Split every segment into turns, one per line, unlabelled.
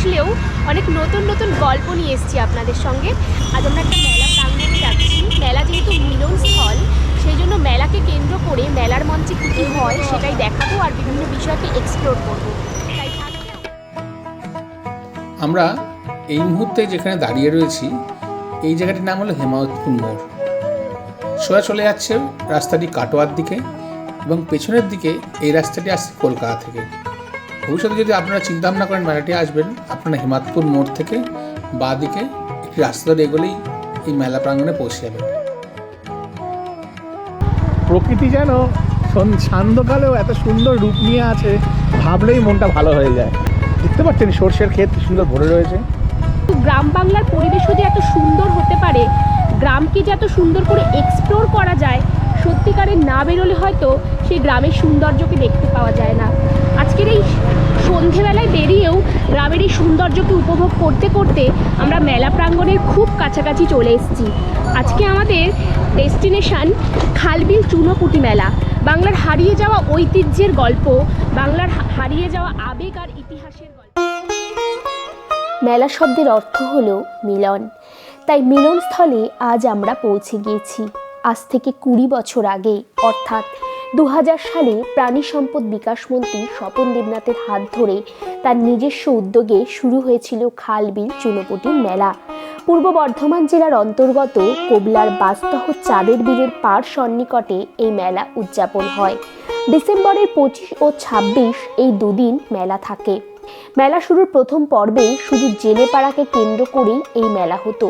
আসলেও অনেক নতুন নতুন গল্প নিয়ে এসেছি আপনাদের সঙ্গে। আজ আমরা একটা মেলা প্রাঙ্গণে যাচ্ছি। মেলা যেহেতু মিলনস্থল, সেই জন্য মেলাকে কেন্দ্র করে মেলার মঞ্চে কী কী হয় সেটাই দেখাবো আর বিভিন্ন বিষয়কে এক্সপ্লোর করবো। তাই
আমরা এই মুহূর্তে যেখানে দাঁড়িয়ে রয়েছি এই জায়গাটির নাম হলো হেমায়তপুর মোড়। সোজা চলে যাচ্ছে রাস্তাটি কাটোয়ার দিকে এবং পেছনের দিকে এই রাস্তাটি আসছে কলকাতা থেকে। ভবিষ্যতে যদি আপনারা চিন্তা ভাবনা করেন মেলাটি আসবেন, আপনারা হেমায়তপুর মোড় থেকে বাঁ দিকে একটি রাস্তা ধরে এগোলেই এই মেলা প্রাঙ্গণে পৌঁছে যাবেন।
প্রকৃতি যেন সান্ধ্যকালেও এত সুন্দর রূপ নিয়ে আছে, ভাবলেই মনটা ভালো হয়ে যায়। দেখতে পাচ্ছেন সর্ষের ক্ষেত কি সুন্দর ভরে রয়েছে।
গ্রাম বাংলার পরিবেশও যে এত সুন্দর হতে পারে, গ্রামকে যে এত সুন্দর করে এক্সপ্লোর করা যায়, সত্যিকারের না বেরোলে হয়তো সেই গ্রামের সৌন্দর্যকে দেখতে পাওয়া যায় না। আজকের এই সন্ধেবেলায় বেরিয়েও গ্রামের এই সৌন্দর্যকে উপভোগ করতে করতে আমরা মেলা প্রাঙ্গণের খুব কাছাকাছি চলে এসেছি। আজকে আমাদের ডেস্টিনেশন খালবিল চুনোপুঁটি মেলা। বাংলার হারিয়ে যাওয়া ঐতিহ্যের গল্প, বাংলার হারিয়ে যাওয়া আবেগ আর ইতিহাসের গল্প। মেলা শব্দের অর্থ হলো মিলন, তাই মিলনস্থলে আজ আমরা পৌঁছে গিয়েছি। আজ থেকে 20 বছর আগে অর্থাৎ 2000 সালে প্রাণী সম্পদ বিকাশ মন্ত্রী স্বপন দেবনাথের হাত ধরে তার নিজস্ব উদ্যোগে শুরু হয়েছিল খালবিল চুনোপুঁটির মেলা। পূর্ব বর্ধমান জেলার অন্তর্গত কোবলার বাস্তহ চাঁদের বীরের পাড় সন্নিকটে এই মেলা উদযাপন হয়। ডিসেম্বরের 25 ও 26 এই দুদিন মেলা থাকে। মেলা শুরুর প্রথম পর্বে শুধু জেলেপাড়াকে কেন্দ্র করেই এই মেলা হতো।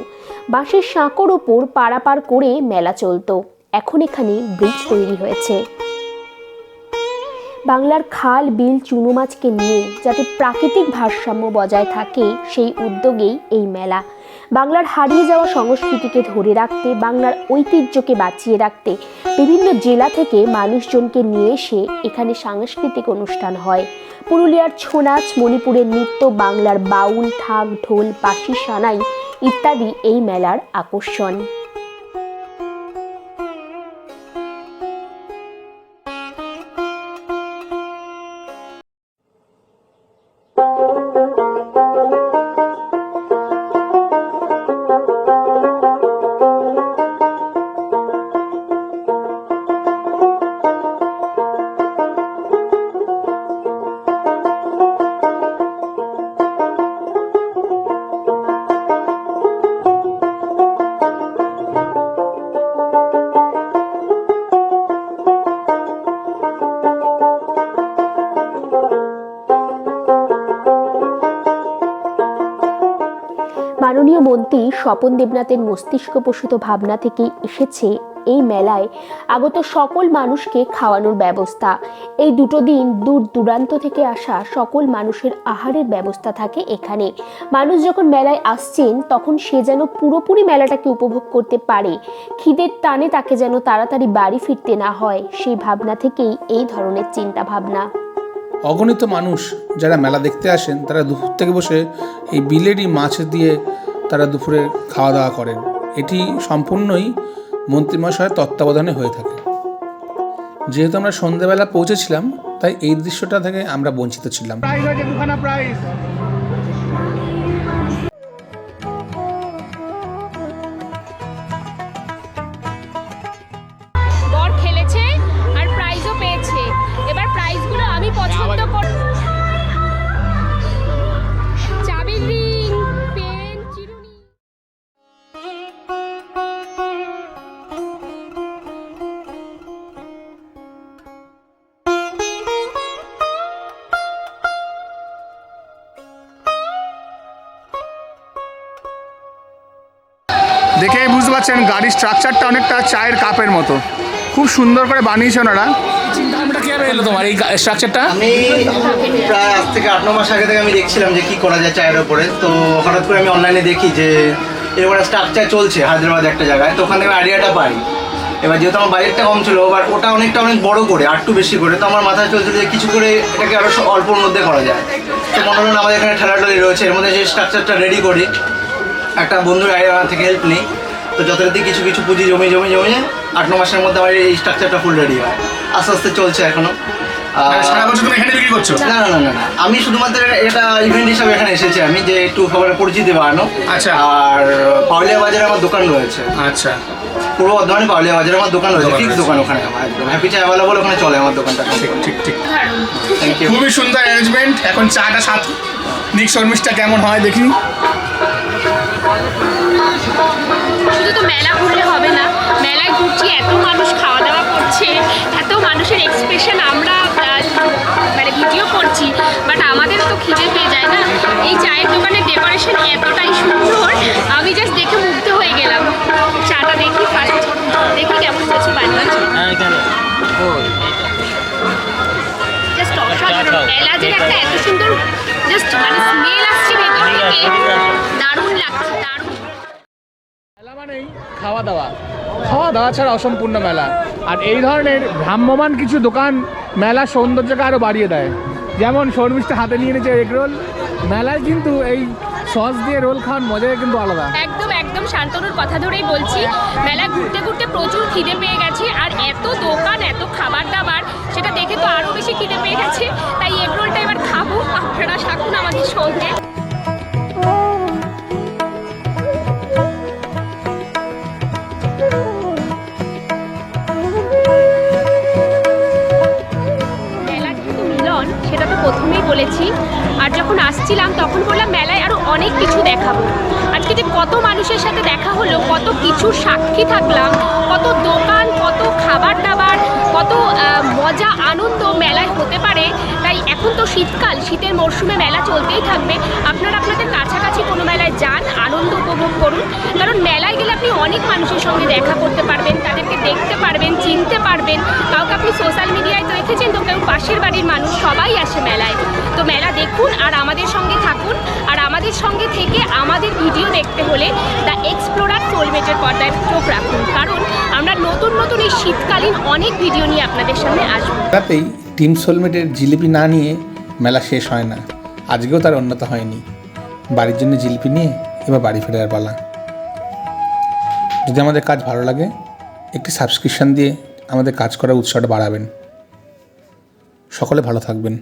বাঁশের সাঁকোর ওপর পারাপার করে মেলা চলতো। এখন এখানে ব্রিজ তৈরি হয়েছে। বাংলার খাল বিল চুনো মাছকে নিয়ে যাতে প্রাকৃতিক ভারসাম্য বজায় থাকে, সেই উদ্যোগেই এই মেলা। বাংলার হারিয়ে যাওয়া সংস্কৃতিকে ধরে রাখতে, বাংলার ঐতিহ্যকে বাঁচিয়ে রাখতে বিভিন্ন জেলা থেকে মানুষজনকে নিয়ে এসে এখানে সাংস্কৃতিক অনুষ্ঠান হয়। পুরুলিয়ার ছৌ নাচ, মণিপুরের নৃত্য, বাংলার বাউল, ঢাক, ঢোল, বাঁশি, সানাই ইত্যাদি এই মেলার আকর্ষণ। মাননীয় মন্ত্রী স্বপন দেবনাথের মস্তিষ্কপ্রসূত ভাবনা থেকেই এসেছে এই মেলায় আগত সকল মানুষকে খাওয়ানোর ব্যবস্থা। এই দুটো দিন দূর দূরান্ত থেকে আসা সকল মানুষের আহারের ব্যবস্থা থাকে এখানে। মানুষ যখন মেলায় আসছেন তখন সে যেন পুরোপুরি মেলাটাকে উপভোগ করতে পারে, খিদের টানে তাকে যেন তাড়াতাড়ি বাড়ি ফিরতে না হয়, সেই ভাবনা থেকেই এই ধরনের চিন্তা ভাবনা।
অগণিত মানুষ যারা মেলা দেখতে আসেন তারা দুপুর থেকে বসে এই বিলেরই মাছ দিয়ে তারা দুপুরে খাওয়া দাওয়া করেন। এটি সম্পূর্ণই মন্ত্রীমশায়ের তত্ত্বাবধানে হয়ে থাকে। যেহেতু আমরা সন্ধ্যেবেলা পৌঁছেছিলাম তাই এই দৃশ্যটা থেকে আমরা বঞ্চিত ছিলাম।
বর খেলেছে আর প্রাইজও পেয়েছে। এবার প্রাইজগুলো আমি পছন্দ করি। চাবির রিং, পেন, চিরুনি।
দেখে বুঝতে পারছেন গাড়ির স্ট্রাকচারটা অনেকটা চায়ের কাপের মতো, খুব সুন্দর করে বানিয়েছে ওনারা।
চিন্তাভাবনাটা কীভাবে এলো তোমার এই স্ট্রাকচারটা?
আমি প্রায় আজ থেকে 8-9 মাস আগে থেকে আমি দেখছিলাম যে কী করা যায় চায়ের ওপরে। তো হঠাৎ করে আমি অনলাইনে দেখি যে এরকম একটা স্ট্রাকচার চলছে হায়দ্রাবাদ একটা জায়গায়, তো ওখান থেকে আইডিয়াটা পাই। এবার যেহেতু আমার বাজেটটা কম ছিল, এবার ওটা অনেক বড় করে আর একটু বেশি করে, তো আমার মাথায় চলছে যে কিছু করে এটাকে আরও অল্পর মধ্যে করা যায়। তো মনে হলো আমাদের এখানে ঠেলাটালি রয়েছে, এর মধ্যে যে স্ট্রাকচারটা রেডি করি, একটা বন্ধুর আইডিয়া থেকে হেল্প নিই। তো যথারীতি কিছু পুঁজি জমিয়ে 8-9 মাসের মধ্যে আমার এই স্ট্রাকচারটা ফুল রেডি হয়। আস্তে আস্তে চলছে এখনও।
সারা বছর তুমি এখানে বিক্রি করছো?
না না না না না, আমি শুধুমাত্র এটা ইভেন্ট হিসাবে এখানে এসেছি আমি, যে একটু সবার পরিচিতি বাড়ানো।
আচ্ছা।
আর পাউলিয়া বাজারে আমার দোকান রয়েছে।
আচ্ছা,
পূর্ব বর্ধমানে পাউলিয়া বাজারে আমার দোকান রয়েছে, ফিক্স দোকান ওখানে আমার একদম হ্যাপি চা অ্যাভেলেবল, ওখানে চলে আমার দোকানটা।
ঠিক ঠিক ঠিক।
Thank you.
খুবই সুন্দর অ্যারেঞ্জমেন্ট। এখন চাটা সাত নিক শর্মিষ্ঠা কেমন হয় দেখি।
শুধু তো মেলা ঘুরলে হবে না, মেলায় ঘুরছি, এত মানুষ খাওয়া দাওয়া করছে, এত মানুষের এক্সপ্রেশন আমরা মানে ভিডিও করছি, বাট আমাদেরও তো খিদে পেয়ে যায় না। এই চায়ের দোকানের ডেকোরেশন এতটাই সুন্দর, আমি জাস্ট দেখে মুগ্ধ হয়ে গেলাম। চাটা দেখি ফার্স্ট, দেখি কেমন হচ্ছে বানিয়েছে। জাস্ট অসাধারণ, এলাচের একটা এত সুন্দর জাস্ট মানে স্মেল আসছে ভেতর থেকে, দারুণ লাগছে, দারুণ।
মেলা মানেই খাওয়া দাওয়া, খাওয়া দাওয়া ছাড়া অসম্পূর্ণ মেলা। আর এই ধরনের ভ্রাম্যমান কিছু দোকান মেলার সৌন্দর্যকে আরও বাড়িয়ে দেয়। যেমন শর্মিষ্ঠা হাতে নিয়ে এনেছে এগ রোল। মেলায় কিন্তু এই সস দিয়ে রোল খাওয়ার মজাই কিন্তু আলাদা।
একদম একদম শান্তনুর কথা ধরেই বলছি, মেলায় ঘুরতে ঘুরতে প্রচুর খিদে পেয়ে গেছে, আর এত দোকান, এত খাবার দাবার, সেটা দেখে তো আরও বেশি খিদে পেয়ে গেছে। তাই এগ রোলটা এবার খাবো, আপনারা থাকুন আমাদের সঙ্গে। মেলা যেহেতু মিলন, সেটা তো প্রথমেই বলেছি, আর যখন আসছিলাম তখন বললাম মেলায় আরও অনেক কিছু দেখাবো। আজকে যে কত মানুষের সাথে দেখা হলো, কত কিছুর সাক্ষী থাকলাম, কত দোকান, কত খাবার দাবার, কত মজা আনন্দ মেলায় হতে পারে। তাই এখন তো শীতকাল, শীতের মরশুমে মেলা চলতেই থাকবে। আপনারা আপনাদের কাছাকাছি কোনো মেলায় যান, আনন্দ উপভোগ করুন, কারণ মেলায় গেলে আপনি অনেক মানুষের সঙ্গে দেখা করতে পারবেন, তাদেরকে দেখতে পারবেন, চিনতে পারবেন। কাউকে আপনি সোশ্যাল মিডিয়ায় তো দেখেছেন, তো কেউ পাশের বাড়ির মানুষ, সবাই আসে মেলায়। তো মেলা দেখুন আর আমাদের সঙ্গে থাকুন, আর আমাদের সঙ্গে থেকে আমাদের ভিডিও দেখতে হলে দ্য এক্সপ্লোরার সোলমেটের পর্দায় চোখ রাখুন, কারণ আমরা নতুন নতুন এই শীতকালীন অনেক ভিডিও নিয়ে আপনাদের সামনে আসবো।
তাতেই টিম সোলমেটের জিলিপি না নিয়ে মেলা শেষ হয় না। আজকেও তার অন্যতা হয়নি। বাড়ির জন্য জিলিপি নিয়ে এবার বাড়ি ফেরার পালা। যদি আমাদের কাজ ভালো লাগে, একটি সাবস্ক্রিপশন দিয়ে আমাদের কাজ করার উৎসাহটা বাড়াবেন। সকলে ভালো থাকবেন।